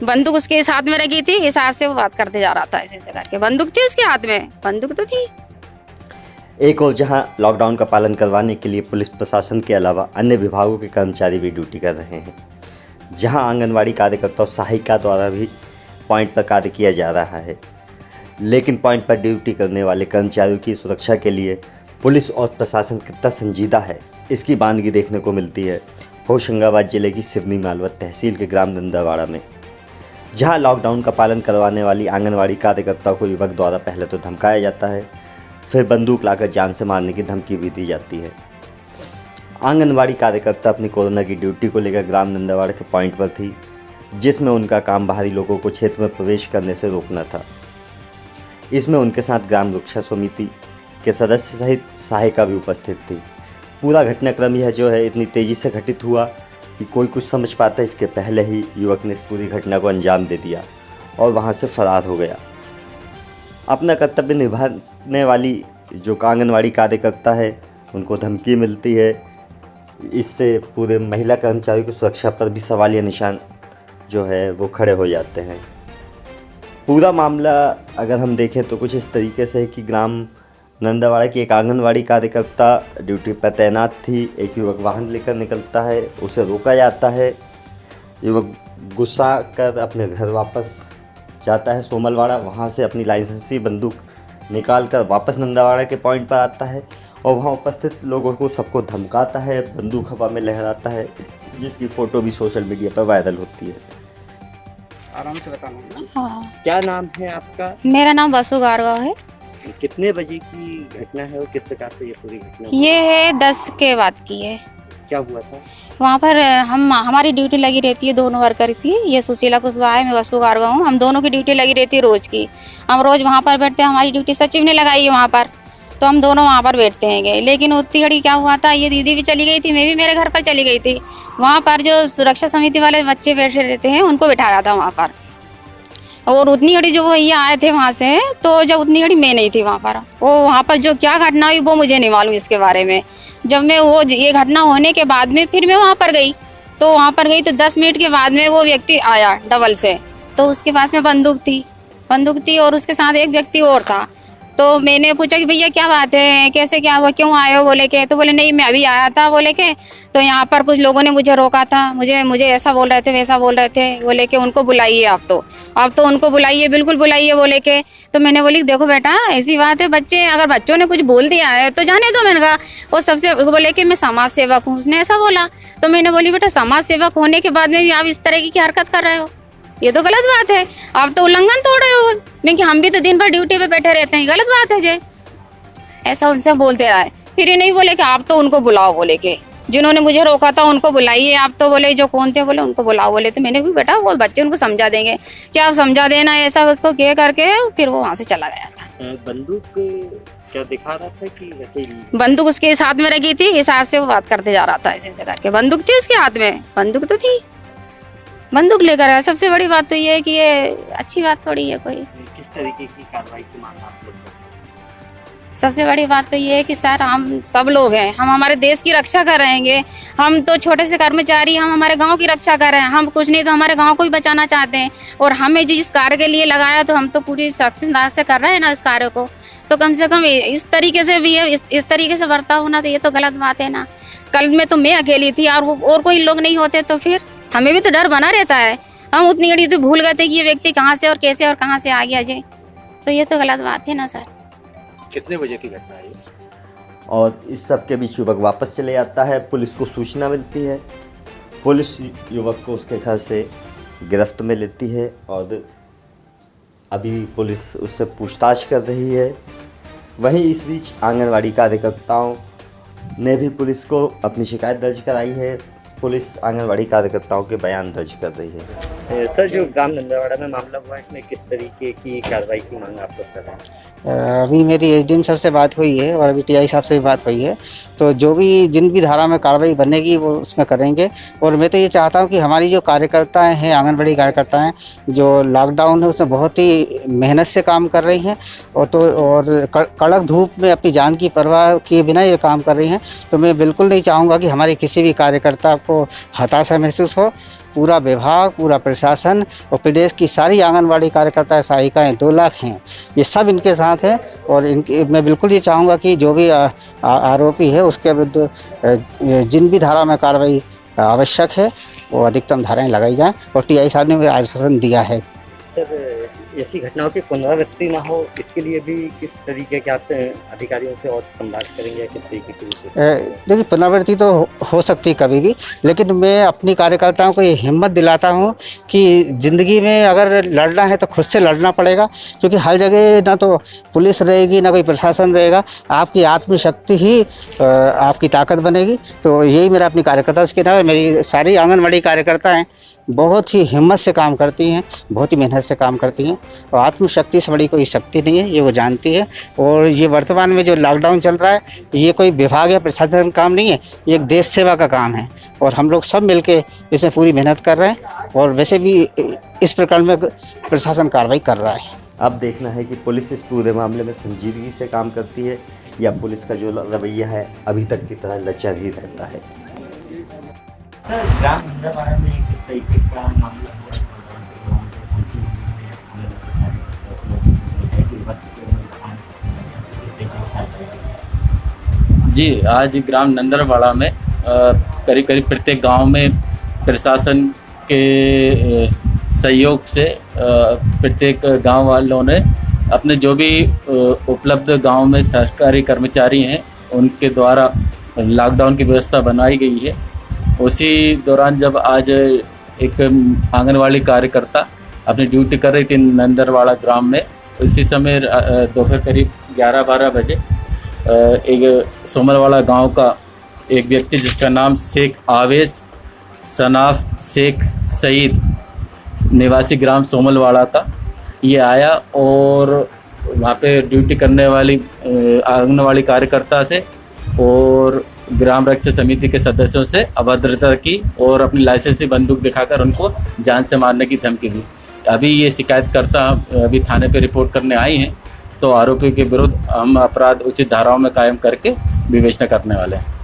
बंदूक उसके इस हाथ में रखी थी, इस हाथ से वो बात करते जा रहा था ऐसे ऐसे करके। बंदूक थी उसके हाथ में, बंदूक तो थी। एक और जहां लॉकडाउन का पालन करवाने के लिए पुलिस प्रशासन के अलावा अन्य विभागों के कर्मचारी भी ड्यूटी कर रहे हैं, जहां आंगनवाड़ी कार्यकर्ता और सहायिका द्वारा भी पॉइंट पर कार्य किया जा रहा है। लेकिन पॉइंट पर ड्यूटी करने वाले कर्मचारियों की सुरक्षा के लिए पुलिस और प्रशासन कितना संजीदा है, इसकी बानगी देखने को मिलती है होशंगाबाद जिले की सिवनी मालवत तहसील के ग्राम नंदावाड़ा में, जहां लॉकडाउन का पालन करवाने वाली आंगनवाड़ी कार्यकर्ता को युवक द्वारा पहले तो धमकाया जाता है, फिर बंदूक लाकर जान से मारने की धमकी भी दी जाती है। आंगनवाड़ी कार्यकर्ता अपनी कोरोना की ड्यूटी को लेकर ग्राम नंदावाड़ा के पॉइंट पर थी, जिसमें उनका काम बाहरी लोगों को क्षेत्र में प्रवेश करने से रोकना था। इसमें उनके साथ ग्राम रक्षा समिति के सदस्य सहित सहायिका भी उपस्थित थी। पूरा घटनाक्रम यह जो है इतनी तेज़ी से घटित हुआ कि कोई कुछ समझ पाता इसके पहले ही युवक ने इस पूरी घटना को अंजाम दे दिया और वहां से फरार हो गया। अपना कर्तव्य निभाने वाली जो आंगनवाड़ी कार्यकर्ता है उनको धमकी मिलती है। इससे पूरे महिला कर्मचारियों की सुरक्षा पर भी सवालिया निशान जो है वो खड़े हो जाते हैं। पूरा मामला अगर हम देखें तो कुछ इस तरीके से है कि ग्राम नंदावाड़ा की एक आंगनवाड़ी कार्यकर्ता ड्यूटी पर तैनात थी। एक युवक वाहन लेकर निकलता है, उसे रोका जाता है। युवक गुस्सा कर अपने घर वापस जाता है सोमलवाड़ा, वहाँ से अपनी लाइसेंसी बंदूक निकाल कर वापस नंदावाड़ा के पॉइंट पर आता है और वहाँ उपस्थित लोगों को सबको धमकाता है, बंदूक हवा में लहराता है, जिसकी फ़ोटो भी सोशल मीडिया पर वायरल होती है। आराम से बताना। हाँ, क्या नाम है आपका? मेरा नाम बसु गारगांव है। कितने बजे की घटना है और किस प्रकार से ये पूरी घटना हुई? ये है 10 के बाद की है। क्या हुआ था? वहाँ पर हमारी ड्यूटी लगी रहती है, दोनों वर्कर थी। ये सुशीला कुशवाहा है, मैं बसु गारगांव हूँ। हम दोनों की ड्यूटी लगी रहती है रोज़ की। हम रोज़ वहाँ पर बैठते हैं, हमारी ड्यूटी सचिव ने लगाई है वहाँ पर, तो हम दोनों वहाँ पर बैठते हैं। लेकिन उतनी घड़ी क्या हुआ था, ये दीदी भी चली गई थी, मैं भी मेरे घर पर चली गई थी। वहाँ पर जो सुरक्षा समिति वाले बच्चे बैठे रहते हैं उनको बिठाया था वहाँ पर, और उतनी घड़ी जो वो ये आए थे वहाँ से, तो जब उतनी घड़ी मैं नहीं थी वहाँ पर, वो वहाँ पर जो क्या घटना हुई वो मुझे नहीं मालूम इसके बारे में। जब मैं वो ये घटना होने के बाद में फिर मैं वहाँ पर गई, तो वहाँ पर गई तो 10 मिनट के बाद में वो व्यक्ति आया डबल से, तो उसके पास में बंदूक थी और उसके साथ एक व्यक्ति और था। तो मैंने पूछा कि भैया क्या बात है, कैसे क्या हुआ, क्यों आए हो, बोले के, तो बोले नहीं मैं अभी आया था, बोले के तो यहाँ पर कुछ लोगों ने मुझे रोका था, मुझे ऐसा बोल रहे थे वैसा बोल रहे थे, बोले के उनको बुलाइए आप तो उनको बुलाइए, बिल्कुल बुलाइए, बोले के। तो मैंने बोली देखो बेटा ऐसी बात है, अगर बच्चों ने कुछ बोल दिया है तो जाने दो। मैंने कहा वो सबसे बोले कि मैं समाज सेवक हूँ, उसने ऐसा बोला। तो मैंने बोली बेटा समाज सेवक होने के बाद में भी आप इस तरह की हरकत कर रहे हो, ये तो गलत बात है, आप तो उल्लंघन तोड़ रहे हो। क्योंकि हम भी तो दिन भर ड्यूटी पे बैठे रहते हैं, गलत बात है जे। ऐसा उनसे बोलते रहे। फिर ये नहीं बोले कि आप तो उनको बुलाओ, बोले के जिन्होंने मुझे रोका था उनको बुलाइए आप, तो बोले जो कौन थे, बोले उनको बुलाओ, बोले। तो मैंने भी बेटा वो बच्चे उनको समझा देंगे, क्या आप समझा देना, ऐसा उसको कह करके फिर वो वहाँ से चला गया था। बंदूक क्या दिखा रहा था कि ऐसे ही? बंदूक उसके इस हाथ में रखी थी, इस हाथ से वो बात करते जा रहा था ऐसे ऐसे करके। बंदूक थी उसके हाथ में, बंदूक तो थी, बंदूक लेकर आया। सबसे बड़ी बात तो ये है कि ये अच्छी बात थोड़ी है कोई। किस तरीके की कार्रवाई की मांग आप लोग करते हैं? सबसे बड़ी बात तो ये है कि सर हम सब लोग हैं, हम हमारे देश की रक्षा कर रहेंगे। हम तो छोटे से कर्मचारी, हम हमारे गांव की रक्षा कर रहे हैं। हम कुछ नहीं तो हमारे गांव को भी बचाना चाहते हैं, और हमें जिस कार्य के लिए लगाया तो हम तो पूरी सक्षमता से कर रहे हैं ना इस कार्य को। तो कम से कम इस तरीके से भी है, इस तरीके से बर्ताव होना तो ये तो गलत बात है ना। कल में तो मैं अकेली थी और कोई लोग नहीं होते तो फिर हमें भी तो डर बना रहता है। हम उतनी घड़ी तो भूल गए थे कि ये व्यक्ति कहाँ से और कैसे और कहाँ से आ गया जे, तो ये तो गलत बात है ना सर। कितने बजे की घटना है? और इस सब के बीच युवक वापस चले जाता है। पुलिस को सूचना मिलती है, पुलिस युवक को उसके घर से गिरफ्त में लेती है और अभी पुलिस उससे पूछताछ कर रही है। वहीं इस बीच आंगनवाड़ी कार्यकर्ताओं ने भी पुलिस को अपनी शिकायत दर्ज कराई है। पुलिस आंगनवाड़ी कार्यकर्ताओं के बयान दर्ज कर रही है। सर जो ग्राम नंदावाड़ा में मामला हुआ इसमें किस तरीके की कार्रवाई की मांग आप लोग कर रहे हैं? अभी मेरी एसडीएम सर से बात हुई है और अभी टीआई साहब से भी बात हुई है, तो जो भी जिन भी धारा में कार्रवाई बनेगी वो उसमें करेंगे। और मैं तो ये चाहता हूँ कि हमारी जो कार्यकर्ताएं हैं, आंगनबाड़ी कार्यकर्ताएं जो लॉकडाउन है उसमें बहुत ही मेहनत से काम कर रही हैं और कड़क धूप में अपनी जान की परवाह किए बिना ये काम कर रही हैं। तो मैं बिल्कुल नहीं चाहूँगा कि हमारे किसी भी कार्यकर्ता को हताशा महसूस हो पूरा विभाग, पूरा प्रशासन और प्रदेश की सारी आंगनबाड़ी कार्यकर्ता सहायिकाएँ 2 लाख हैं, ये सब इनके साथ है। और इनके मैं बिल्कुल ये चाहूँगा कि जो भी आरोपी है उसके विरुद्ध जिन भी धारा में कार्रवाई आवश्यक है वो अधिकतम धाराएं लगाई जाएं। और टीआई साहब ने आश्वासन दिया है। सर, ऐसी घटनाओं की पुनरावृत्ति ना हो इसके लिए भी किस तरीके के आपसे अधिकारियों से और संवाद करेंगे या किस तरीके की देखिए, पुनरावृत्ति तो हो सकती है कभी भी, लेकिन मैं अपनी कार्यकर्ताओं को ये हिम्मत दिलाता हूँ कि ज़िंदगी में अगर लड़ना है तो खुद से लड़ना पड़ेगा, क्योंकि हर जगह ना तो पुलिस रहेगी ना कोई प्रशासन रहेगा। आपकी आत्मशक्ति ही आपकी ताकत बनेगी। तो यही मेरा अपनी कार्यकर्ता से कहना है। मेरी सारी आंगनबाड़ी कार्यकर्ताएँ बहुत ही हिम्मत से काम करती हैं, बहुत ही मेहनत से काम करती हैं और आत्मशक्ति से बड़ी कोई शक्ति नहीं है, ये वो जानती है। और ये वर्तमान में जो लॉकडाउन चल रहा है, ये कोई विभाग या प्रशासन का काम नहीं है, ये एक देश सेवा का काम है और हम लोग सब मिलके इसमें पूरी मेहनत कर रहे हैं। और वैसे भी इस प्रकार में प्रशासन कार्रवाई कर रहा है। अब देखना है कि पुलिस इस पूरे मामले में संजीदगी से काम करती है या पुलिस का जो रवैया है अभी तक की तरह लचर ही रहता है। सर, ग्राम नंदरवाड़ा में किस तरीके का मामला हुआ? जी, आज ग्राम नंदरवाड़ा में करीब करीब प्रत्येक गांव में प्रशासन के सहयोग से प्रत्येक गांव वालों ने अपने जो भी उपलब्ध गांव में सरकारी कर्मचारी हैं उनके द्वारा लॉकडाउन की व्यवस्था बनाई गई है। उसी दौरान जब आज एक आंगनवाड़ी कार्यकर्ता अपनी ड्यूटी कर रही थी नंदरवाड़ा ग्राम में, उसी समय दोपहर करीब 11-12 बजे एक सोमलवाड़ा गांव का एक व्यक्ति जिसका नाम शेख आवेश सनाफ शेख सईद निवासी ग्राम सोमलवाड़ा था, ये आया और वहाँ पे ड्यूटी करने वाली आंगनवाड़ी कार्यकर्ता से और ग्राम रक्षा समिति के सदस्यों से अभद्रता की और अपनी लाइसेंसी बंदूक दिखाकर उनको जान से मारने की धमकी दी। अभी ये शिकायतकर्ता अभी थाने पे रिपोर्ट करने आई हैं, तो आरोपी के विरुद्ध हम अपराध उचित धाराओं में कायम करके विवेचना करने वाले हैं।